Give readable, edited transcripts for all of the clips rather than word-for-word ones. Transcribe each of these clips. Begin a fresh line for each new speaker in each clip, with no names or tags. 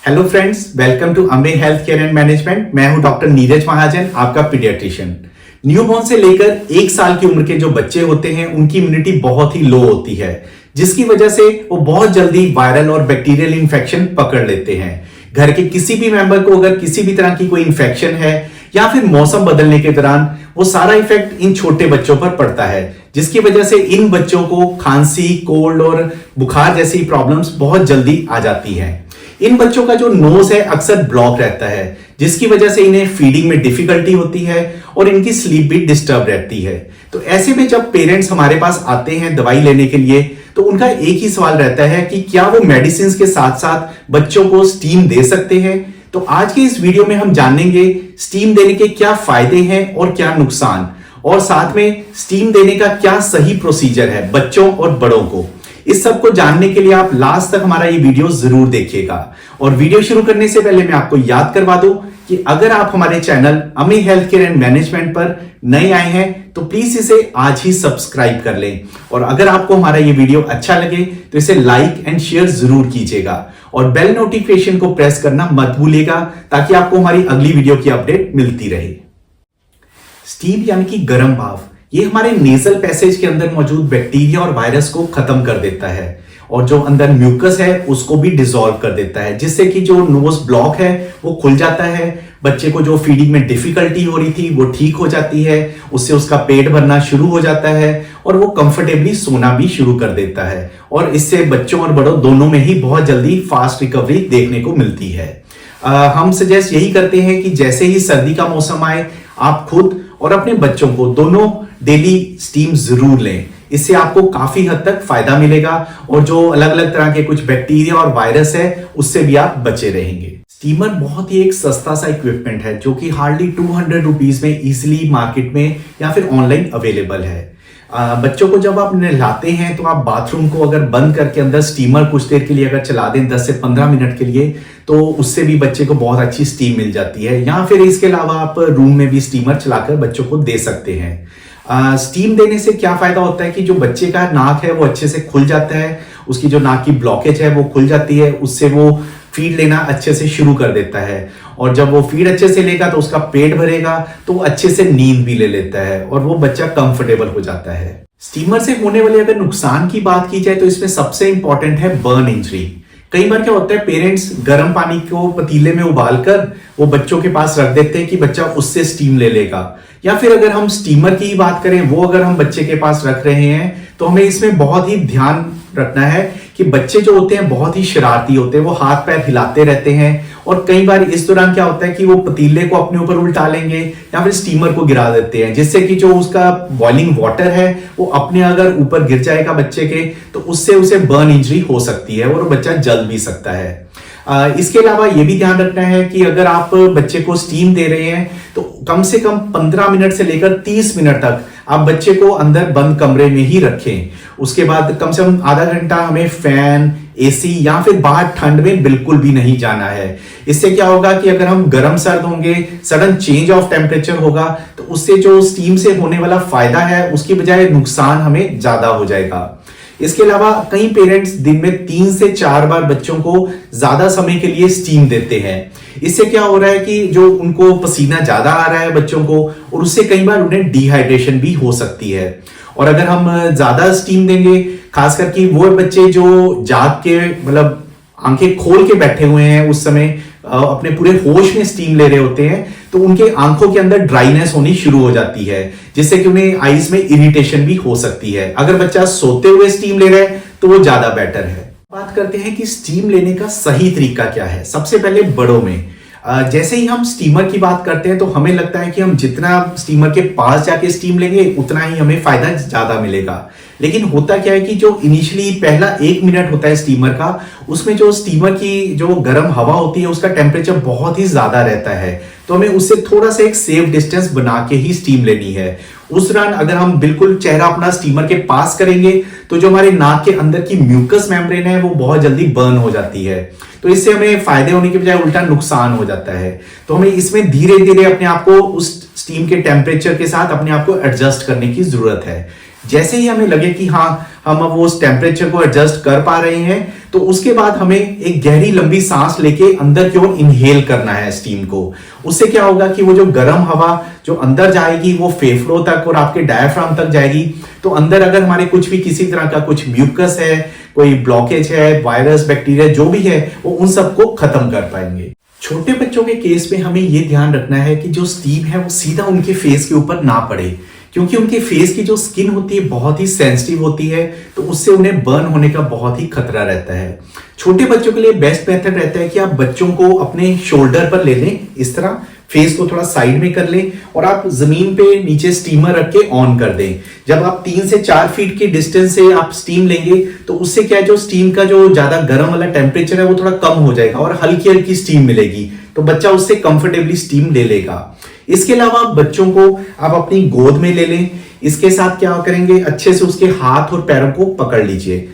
Hello friends, welcome to अमे health care and management. मैं हूं डॉक्टर नीरज महाजन, आपका पीडियाट्रिशियन। न्यूबॉर्न से लेकर 1 साल की उम्र के जो बच्चे होते हैं उनकी इम्यूनिटी बहुत ही लो होती है, जिसकी वजह से वो बहुत जल्दी वायरल और बैक्टीरियल इन्फेक्शन पकड़ लेते हैं। घर के किसी भी मेंबर को अगर किसी भी तरह की कोई इन्फेक्शन है या फिर मौसम बदलने के दौरान, वो सारा इफेक्ट इन छोटे बच्चों पर पड़ता है, जिसकी वजह से इन बच्चों को खांसी, कोल्ड और बुखार जैसी प्रॉब्लम्स बहुत जल्दी आ जाती हैं। इन बच्चों का जो नोज है अक्सर ब्लॉक रहता है, जिसकी वजह से इन्हें फीडिंग में डिफिकल्टी होती है और इनकी स्लीप भी डिस्टर्ब रहती है। तो ऐसे में जब पेरेंट्स हमारे पास आते हैं दवाई लेने के लिए, तो उनका एक ही सवाल रहता है कि क्या वो मेडिसिन के साथ साथ बच्चों को स्टीम दे सकते हैं। तो आज के इस वीडियो में हम जानेंगे स्टीम देने के क्या फायदे हैं और क्या नुकसान, और साथ में स्टीम देने का क्या सही प्रोसीजर है बच्चों और बड़ों को। इस सब को जानने के लिए आप लास्ट तक हमारा ये वीडियो जरूर देखिएगा। और वीडियो शुरू करने से पहले मैं आपको याद करवा दूं कि अगर आप हमारे चैनल अमे हेल्थ केयर एंड मैनेजमेंट पर नए आए हैं तो प्लीज इसे आज ही सब्सक्राइब कर लें, और अगर आपको हमारा ये वीडियो अच्छा लगे तो इसे लाइक एंड शेयर जरूर कीजिएगा और बेल नोटिफिकेशन को प्रेस करना मत भूलिएगा, ताकि आपको हमारी अगली वीडियो की अपडेट मिलती रहे। स्टीम यानी कि गर्म भाप, ये हमारे नेजल पैसेज के अंदर मौजूद बैक्टीरिया और वायरस को खत्म कर देता है, और जो अंदर म्यूकस है उसको भी डिसॉल्व कर देता है, जिससे कि जो नोज ब्लॉक है वो खुल जाता है। बच्चे को जो फीडिंग में डिफिकल्टी हो रही थी वो ठीक हो जाती है, उससे उसका पेट भरना शुरू हो जाता है और वो कंफर्टेबली सोना भी शुरू कर देता है। और इससे बच्चों और बड़ों दोनों में ही बहुत जल्दी फास्ट रिकवरी देखने को मिलती है। हम सजेस्ट यही करते हैं कि जैसे ही सर्दी का मौसम आए, आप खुद और अपने बच्चों को दोनों डेली स्टीम जरूर लें। इससे आपको काफी हद तक फायदा मिलेगा और जो अलग अलग तरह के कुछ बैक्टीरिया और वायरस है उससे भी आप बचे रहेंगे। स्टीमर बहुत ही एक सस्ता सा इक्विपमेंट है जो कि हार्डली 200 रुपीज में इजीली मार्केट में या फिर ऑनलाइन अवेलेबल है। बच्चों को जब आप नहलाते हैं तो आप बाथरूम को अगर बंद करके अंदर स्टीमर कुछ देर के लिए अगर चला दें 10 से 15 मिनट के लिए, तो उससे भी बच्चे को बहुत अच्छी स्टीम मिल जाती है। या फिर इसके अलावा आप रूम में भी स्टीमर चलाकर बच्चों को दे सकते हैं। स्टीम देने से क्या फायदा होता है कि जो बच्चे का नाक है वो अच्छे से खुल जाता है, उसकी जो नाक की ब्लॉकेज है वो खुल जाती है, उससे वो फीड लेना अच्छे से शुरू कर देता है। और जब वो फीड अच्छे से लेगा तो उसका पेट भरेगा, तो वो अच्छे से नींद भी ले लेता है और वो बच्चा कंफर्टेबल हो जाता है। स्टीमर से होने वाले अगर नुकसान की बात की जाए तो इसमें सबसे इंपॉर्टेंट है बर्न इंजरी। कई बार क्या होता है, पेरेंट्स गर्म पानी को पतीले में उबालकर वो बच्चों के पास रख देते हैं कि बच्चा उससे स्टीम ले लेगा। या फिर अगर हम स्टीमर की ही बात करें, वो अगर हम बच्चे के पास रख रहे हैं तो हमें इसमें बहुत ही ध्यान रखना है कि बच्चे जो होते हैं बहुत ही शरारती होते हैं, वो हाथ पैर हिलाते रहते हैं, और कई बार इस दौरान क्या होता है कि वो पतीले को अपने ऊपर उल्टा लेंगे या फिर स्टीमर को गिरा देते हैं, जिससे कि जो उसका बॉइलिंग वाटर है वो अपने अगर ऊपर गिर जाएगा बच्चे के, तो उससे उसे बर्न इंजरी हो सकती है और बच्चा जल भी सकता है। इसके अलावा ये भी ध्यान रखना है कि अगर आप बच्चे को स्टीम दे रहे हैं तो कम से कम 15 मिनट से लेकर 30 मिनट तक आप बच्चे को अंदर बंद कमरे में ही रखें। उसके बाद कम से कम आधा घंटा हमें फैन, एसी या फिर बाहर ठंड में बिल्कुल भी नहीं जाना है। इससे क्या होगा कि अगर हम गर्म सर्द होंगे, सडन चेंज ऑफ टेम्परेचर होगा, तो उससे जो स्टीम से होने वाला फायदा है उसकी बजाय नुकसान हमें ज्यादा हो जाएगा। इसके अलावा कई पेरेंट्स दिन में 3 से 4 बार बच्चों को ज्यादा समय के लिए स्टीम देते हैं। इससे क्या हो रहा है कि जो उनको पसीना ज्यादा आ रहा है बच्चों को, और उससे कई बार उन्हें डिहाइड्रेशन भी हो सकती है। और अगर हम ज्यादा स्टीम देंगे, खास करके वो बच्चे जो जाग के मतलब आंखें खोल के बैठे हुए हैं, उस समय अपने पूरे होश में स्टीम ले रहे होते हैं, तो उनके आंखों के अंदर ड्राइनेस होनी शुरू हो जाती है, जिससे कि उन्हें आईज में इरिटेशन भी हो सकती है। अगर बच्चा सोते हुए स्टीम ले रहा है तो वो ज्यादा बेटर है। बात करते हैं कि स्टीम लेने का सही तरीका क्या है। सबसे पहले बड़ों में जैसे ही हम स्टीमर की बात करते हैं तो हमें लगता है कि हम जितना स्टीमर के पास जाके स्टीम लेंगे उतना ही हमें फायदा ज्यादा मिलेगा। लेकिन होता क्या है कि जो इनिशियली पहला 1 मिनट होता है स्टीमर का, उसमें जो स्टीमर की जो गर्म हवा होती है उसका टेम्परेचर बहुत ही ज्यादा रहता है, तो हमें उससे थोड़ा सा एक सेफ डिस्टेंस बना के ही स्टीम लेनी है। उस दौरान अगर हम बिल्कुल चेहरा अपना स्टीमर के पास करेंगे तो जो हमारे नाक के अंदर की म्यूकस मेम्ब्रेन है वो बहुत जल्दी बर्न हो जाती है, तो इससे हमें फायदे होने के बजाय उल्टा नुकसान हो जाता है। तो हमें इसमें धीरे धीरे अपने आप को उस स्टीम के टेम्परेचर के साथ अपने आप को एडजस्ट करने की जरूरत है। जैसे ही हमें लगे कि हाँ हम अब उस टेम्परेचर को एडजस्ट कर पा रहे हैं, तो उसके बाद हमें एक गहरी लंबी सांस लेके अंदर की ओर इनहेल करना है स्टीम को। उससे क्या होगा कि वो जो गर्म हवा जो अंदर जाएगी वो फेफड़ों तक और आपके डायफ्राम तक जाएगी। तो अंदर अगर हमारे कुछ भी किसी तरह का कुछ म्यूकस है, कोई ब्लॉकेज है, वायरस बैक्टीरिया जो भी है, वो उन सबको खत्म कर पाएंगे। छोटे बच्चों के केस में हमें ये ध्यान रखना है कि जो स्टीम है वो सीधा उनके फेस के ऊपर ना पड़े, क्योंकि उनके फेस की जो स्किन होती है बहुत ही सेंसिटिव होती है, तो उससे उन्हें बर्न होने का बहुत ही खतरा रहता है। छोटे बच्चों के लिए बेस्ट मेथड रहता है कि आप बच्चों को अपने शोल्डर पर ले लें, इस तरह फेस को थोड़ा साइड में कर लें और आप जमीन पे नीचे स्टीमर रख के ऑन कर दें। जब आप 3 से 4 फीट के डिस्टेंस से आप स्टीम लेंगे तो उससे क्या है, जो स्टीम का जो ज्यादा गर्म वाला टेम्परेचर है वो थोड़ा कम हो जाएगा और हल्की हल्की स्टीम मिलेगी, तो बच्चा उससे कंफर्टेबली स्टीम ले लेगा। इसके अलावा बच्चों को आप अपनी गोद में ले लें। इसके साथ क्या करेंगे, अच्छे से उसके हाथ और पैरों को पकड़ लीजिए।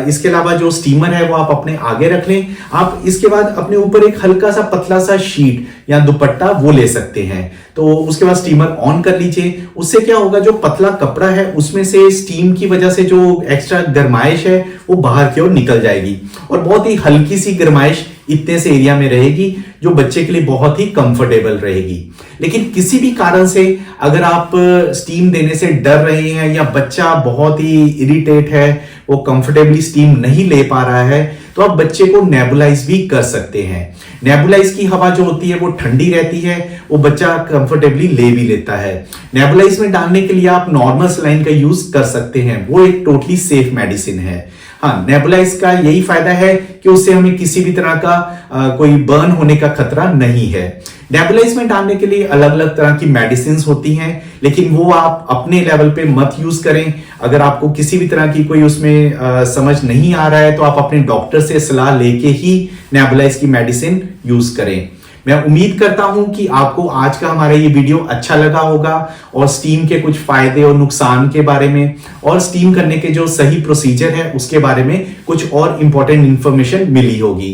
इसके अलावा जो स्टीमर है वो आप अपने आगे रख लें। आप इसके बाद अपने ऊपर एक हल्का सा पतला सा शीट या दुपट्टा वो ले सकते हैं। तो उसके बाद स्टीमर ऑन कर लीजिए। उससे क्या होगा, जो पतला कपड़ा है उसमें से स्टीम की वजह से जो एक्स्ट्रा गर्माइश है वो बाहर की ओर निकल जाएगी और बहुत ही हल्की सी गर्माइश इतने से एरिया में रहेगी, जो बच्चे के लिए बहुत ही कंफर्टेबल रहेगी। लेकिन किसी भी कारण से अगर आप स्टीम देने से डर रहे हैं या बच्चा बहुत ही इरिटेट है, वो कंफर्टेबली स्टीम नहीं ले पा रहा है, तो आप बच्चे को नेबुलाइज भी कर सकते हैं। नेबुलाइज की हवा जो होती है वो ठंडी रहती है, वो बच्चा कंफर्टेबली ले भी लेता है। नेबुलाइज में डालने के लिए आप नॉर्मल सलाइन का यूज कर सकते हैं, वो एक टोटली सेफ मेडिसिन है। हाँ, नेबुलाइज का यही फायदा है कि उससे हमें किसी भी तरह का कोई बर्न होने का खतरा नहीं है। नेबुलाइज में डालने के लिए अलग अलग तरह की मेडिसिन होती हैं, लेकिन वो आप अपने लेवल पे मत यूज करें। अगर आपको किसी भी तरह की कोई उसमें समझ नहीं आ रहा है तो आप अपने डॉक्टर से सलाह लेके ही नेबुलाइज की मेडिसिन यूज करें। मैं उम्मीद करता हूं कि आपको आज का हमारा ये वीडियो अच्छा लगा होगा और स्टीम के कुछ फायदे और नुकसान के बारे में और स्टीम करने के जो सही प्रोसीजर है उसके बारे में कुछ और इंपॉर्टेंट इंफॉर्मेशन मिली होगी।